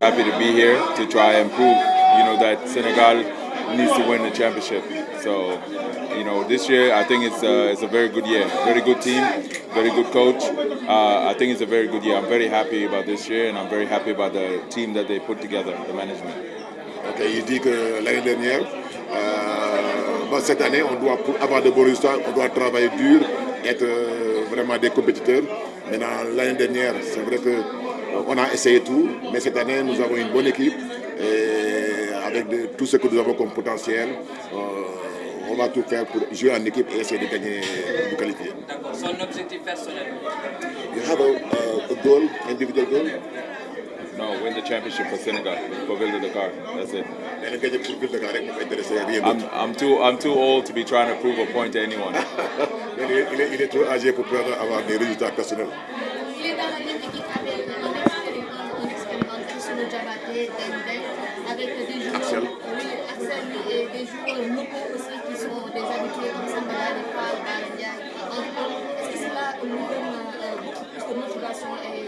Happy to be here to try and prove, that Senegal needs to win the championship. So, this year I think it's a very good year, very good team, very good coach. I think it's a very good year. I'm very happy about this year, and I'm very happy about the team that they put together, the management. Ok, il dit que l'année dernière, cette année, pour avoir de bons résultats, on doit travailler dur, être vraiment des compétiteurs. Maintenant, l'année dernière, c'est vrai que on a essayé tout, mais cette année, nous avons une bonne équipe et avec tout ce que nous avons comme potentiel, on va tout faire pour jouer en équipe et essayer de gagner, de qualifier. D'accord, son objectif personnel. You have a goal, individual goal? No, win the championship for Senegal, for Ville de Dakar. That's it. I'm too old to be trying to prove a point to anyone. Il est trop âgé pour pouvoir avoir des résultats personnels. Il est dans la même équipe avec un expérimenté sur le Diabaté, Dembélé, avec des joueurs, Axel. Oui, Axel et des joueurs locaux aussi qui sont des habitués comme Sambala, les Fall, Balendia. Est-ce que cela nous donne beaucoup plus de motivation et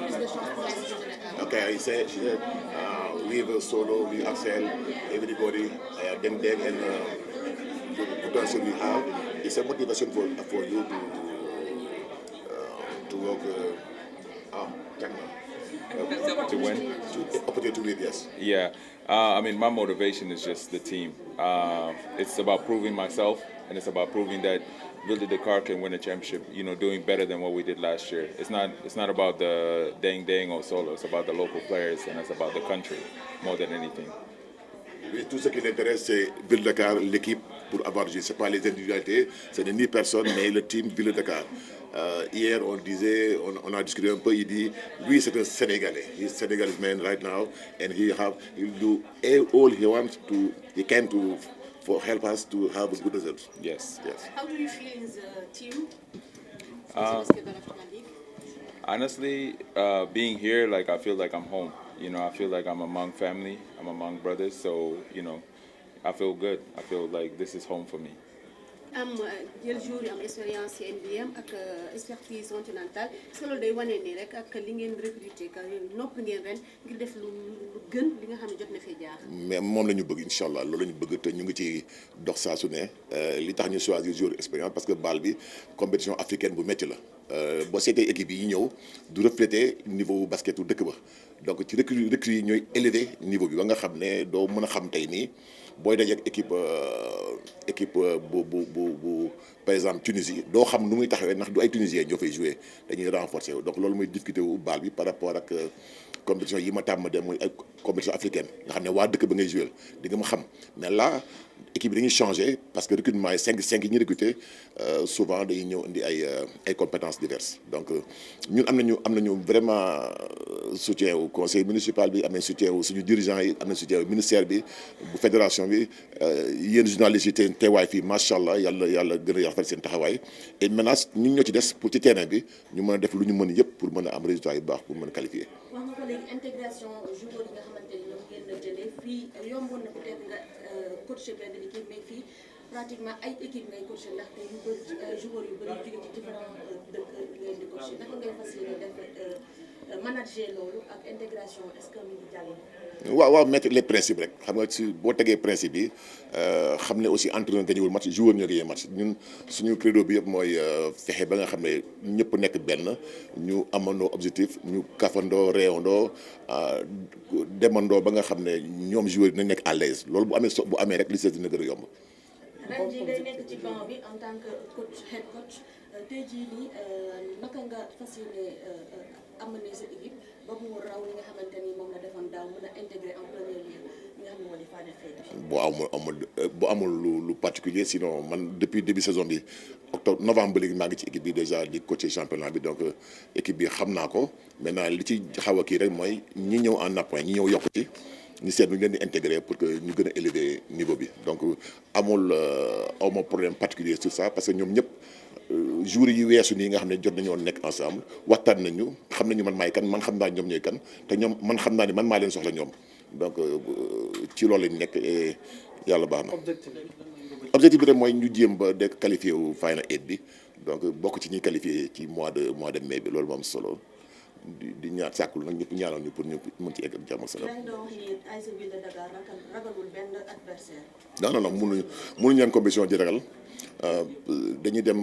plus de chance pour la saison de Dakar? Okay, he said with Solo, with Axel, everybody, Deng and the potential we have. It's a motivation for you to work To win? opportunity to win, yes. Yeah. My motivation is just the team. It's about proving myself, and it's about proving that Ville de Dakar can win a championship, doing better than what we did last year. It's not about the Deng or Solo. It's about the local players, and it's about the country more than anything. Oui, tout ce qui l'intéresse, c'est Ville de Dakar, l'équipe pour avoir joué. Ce n'est pas les individualités, ce n'est ni personne, mais le team Ville de Dakar. Hier, on a discuté un peu, il dit, lui, c'est un Sénégalais. He's a Senegalese man right now, and he'll do all he can for help us to have good results. Yes. How do you feel in the team? Honestly, being here, I feel like I'm home. I feel like I'm among family. I'm among brothers. So, I feel good. I feel like this is home for me. am jël jour yu am expérience ci NBA ak expertise continentale est-ce que loolu day wane nii rek ak li ngeen recruter que nopp ngeen ren ngir def lu gën li nga xam ne jot na fee jaar. mais moom la ñu bëgg incha allah loolu la ñu bëgg te ñu ngi ci dox saa su ne li tax ñu choisir joueur expérience parce que bal bi compétition africaine bu métti la boo seetee équipe yi ñëw du refléter niveau basketu dëkk ba donc ci recrue yi ñooy élever niveau bi ba nga xam ne doo mën a xam tey nii booy dajeek équipe bu par exemple Tunisie doo xam nu muy taxawee ndax du ay Tunisiens ñoo fay jouer dañuy renforcer donc loolu mooy difficulté wu bal bi par rapport ak compétition yi ma tàmm dem muy ay compétition africaine nga xam ne waa dëkk ba ngay jouer di nga ma xam mais là équipe bi dañuy changer parce que recrutement yi 5 yi ñuy recruter souvent dañuy ñëw indi ay compétences diverses donc ñun am nañu vraiment soutien au conseil municipal bi am nañ soutien wu suñu dirigeants yi am nañ soutien au ministère bi bu fédération bi yéen journalistes yi teewaay fii macha allah yàlla gën a rafet seen taxawaay et maintenant ñun ñoo ci des pour ci terrain bi ñu mën a def lu ñu mën yëpp pour mën a am résultat yu baax pour mën a qualifier. wax nga ko léegi intégration joueurs yi nga xamante ni ñoom ngeen la jëlee fii yomboon na peut-être nga coacher benn équipe mais fii pratiquement ay équipe ngay coacher ndaxte yu bëri joueurs yu bëri jóge ci différents dëkk ngeen di coacher naka ngay fas yéene def manager loolu ak intégration est-ce que mi ngi jàll. waaw mettre les principes rek xam nga si boo tegee principe yi xam ne aussi entraîneur gañewul match joueur ñoo gañee match ñun suñu credo bi yëpp mooy fexe ba nga xam ne ñëpp nekk benn ñu amandoo objectif ñu kafandoo réewandoo demandoo ba nga xam ne ñoom joueur yi nañ nekk à l'aise loolu bu amee rek li si dina gën a yomb. ren jii ngay nekk ci banc bi en tant que head coach tey jii nii naka nga fas yéene amener sa équipe ba mu raw li nga xamante ni moom la defoon daaw mën a intégrer en première ligue li nga xam ne moo di Fada Faye. bu amul lu particulier sinon man depuis début saison bi novembre ba léegi maa ngi ci équipe bi déjà di coacher championnat bi donc équipe bi xam naa ko maintenant li ci xaw a kii rek mooy ñi ñëw en appoint ñi ñëw yokk ci. ñu seet ñu leen di intégrer pour que ñu gën a élever niveau bi donc awma problème particulier sur ça parce que ñoom ñëpp jours yi weesu nii nga xam ne jot nañoo nekk ensemble waxtaan nañu xam nañu man maay kan man xam naa ñoom ñooy kan te ñoom man xam naa ne man maa leen soxla ñoom donc ci loolu lañ nekk et yàlla baax na. objectif bi rek mooy ñu jéem ba de qualifié wu Final 8 bi donc bokk ci ñuy qualifié ci mois de mai bi loolu moom solo di ñaan sàkkul nag ñëpp ñaanal ñu pour ñu mën ci egg ak jàmm ak salaam. non mënuñu leen compétition di ragal. dañuy dem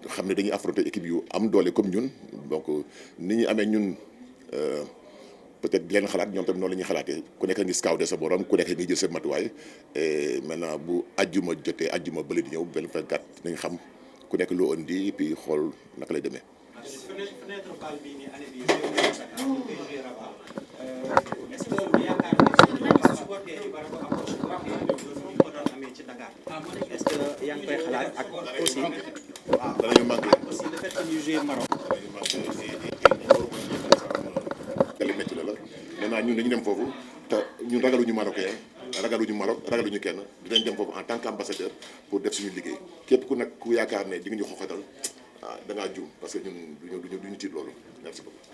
xam ne dañuy affronter équipe yu am doole comme ñun donc ni ñu amee ñun peut-être di leen xalaat ñoom tamit noonu la ñuy xalaatee ku nekk ngi scout sa borom ku nekk ngi jël seen matuwaay et maintenant bu ajjuma jotee ajjuma bële di ñëw 24 nañ xam ku nekk loo indi et puis xool naka lay demee. fenêtre bal bii nii année bii est-ce que yaakaar nga supporter yi par rapport ak ñu ko doon amee ci Dakar est-ce que yaa ngi koy xalaat ak aussi waaw danañu manqué aussi le fait que ñu jouer Maroc danañu manqué kali métti la maintenant ñun dañu dem foofu te ñun ragaluñu Marocain ragaluñu Maroc ragaluñu kenn dinañ dem foofu en tant qu'ambassadeur pour def suñu liggéey képp ku nag ku yaakaar ne di nga ñu xoxatal da ngaa juum parce que ñun duñu tiit loolu merci beaucoup.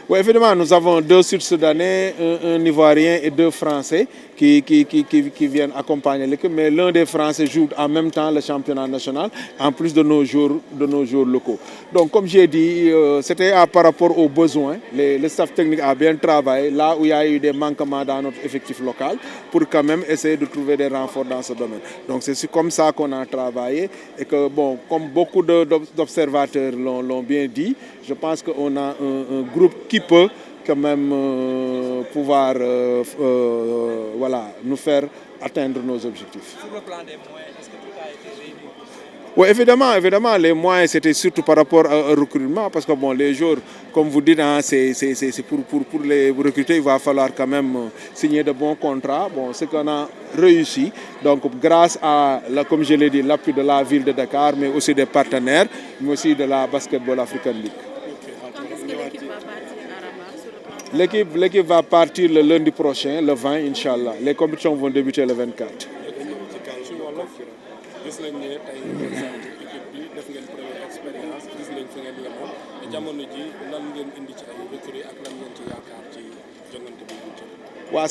Oui, évidemment, nous avons 2 Sud-Soudanais, un Ivoirien et 2 Français qui viennent accompagner l'équipe. Mais l'un des Français joue en même temps le championnat national, en plus de nos jours locaux. Donc, comme j'ai dit, c'était par rapport aux besoins. Le staff technique a bien travaillé là où il y a eu des manquements dans notre effectif local pour quand même essayer de trouver des renforts dans ce domaine. Donc, c'est comme ça qu'on a travaillé et que, bon, comme beaucoup d'observateurs l'ont bien dit, je pense qu'on a un groupe qui peut quand même pouvoir nous faire atteindre nos objectifs. Sur le plan des moyens, est-ce que tout a été réuni? Oui, évidemment, les moyens, c'était surtout par rapport au recrutement, parce que bon, les joueurs, comme vous dites, hein, c'est pour les recruter, il va falloir quand même signer de bons contrats. Bon, ce qu'on a réussi, donc grâce à, comme je l'ai dit, l'appui de la ville de Dakar, mais aussi des partenaires, mais aussi de la Basketball African League. Quand est-ce que l'équipe va partir à Rabat sur le plan? L'équipe va partir le lundi prochain, le 20, Inch'Allah. Les compétitions vont débuter le 24. gis nañ ne tey représenté équipe bi def ngeen première expérience gis nañ fi ngeen yemoon te jamono ji lan ngeen indi ci ay recrues ak lan ngeen ci yaakaar ci jongante bi ñu jëm. waaw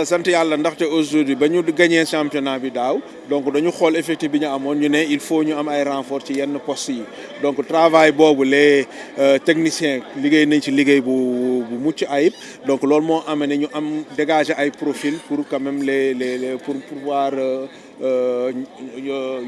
sant yàlla ndaxte aujourd'hui ba ñu gagné championnat bi daaw donc dañu xool effectif bi ñu amoon ñu ne il faut ñu am ay renfort ci yenn postes yi donc travail boobu les techniciens liggéey nañ ci liggéey bu mucc ayib donc loolu moo amené ñu am dégager ay profils pour quand même pour pouvoir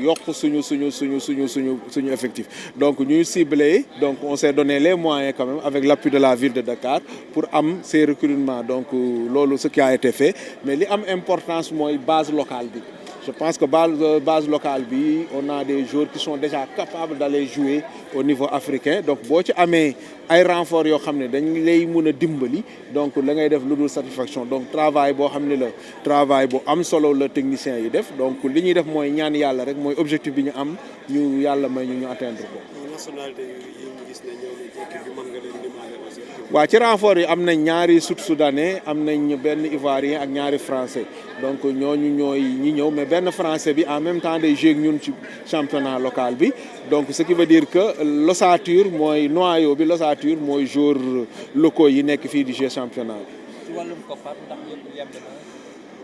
yokk suñu effectif donc ñuy ciblé donc on s'est donné les moyens quand même avec l'appui de la ville de Dakar pour am ces recrutements donc loolu ce qui a été fait mais li am importance mooy base locale bi je pense que base locale bi on a des joueurs qui sont déjà capables d'aller jouer au niveau africain donc boo ci amee ay renforts yoo xam ne dañ lay mën a dimbali donc la ngay def lu dul satisfaction donc travail boo xam ne la travail bu am solo la technicien yi def donc li ñuy def mooy ñaan yàlla rek mooy objectif bi ñu am ñu yàlla may ñu atteindre ko. nationalité yi ñu gis ne ñëw nañ ci équipe bi mën nga leen limaale aussi. waaw ci renfort yi am nañ ñaari Sud-Soudanais am nañ benn Ivoirien ak ñaari Français donc ñooñu ñooy ñi ñëw mais benn Français bi en même temps day jouer ak ñun ci championnat local bi donc ce qui veut dire que l'ossature mooy noyau bi l'ossature mooy joueurs locaux yi nekk fii di jouer championnat bi. ci wàllum koppar ndax yëpp yem na.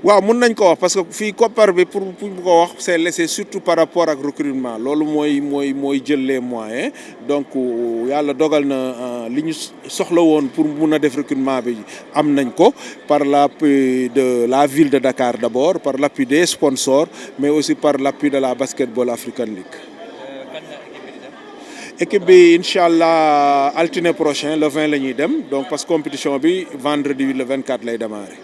waaw mun nañ ko wax parce que fii koppar bi pour ko wax c'est laissé surtout par rapport ak recrutement loolu mooy jël les moyens donc yàlla dogal na li ñu soxla woon pour mun a def recrutement bi am nañ ko par l'appui de la ville de Dakar d'abord par l'appui des sponsors mais aussi par l'appui de la Basketball African League. équipe bi incha allah altine prochain le 20 la ñuy dem donc parce que compétition bi vendredi le 24 lay démarrer.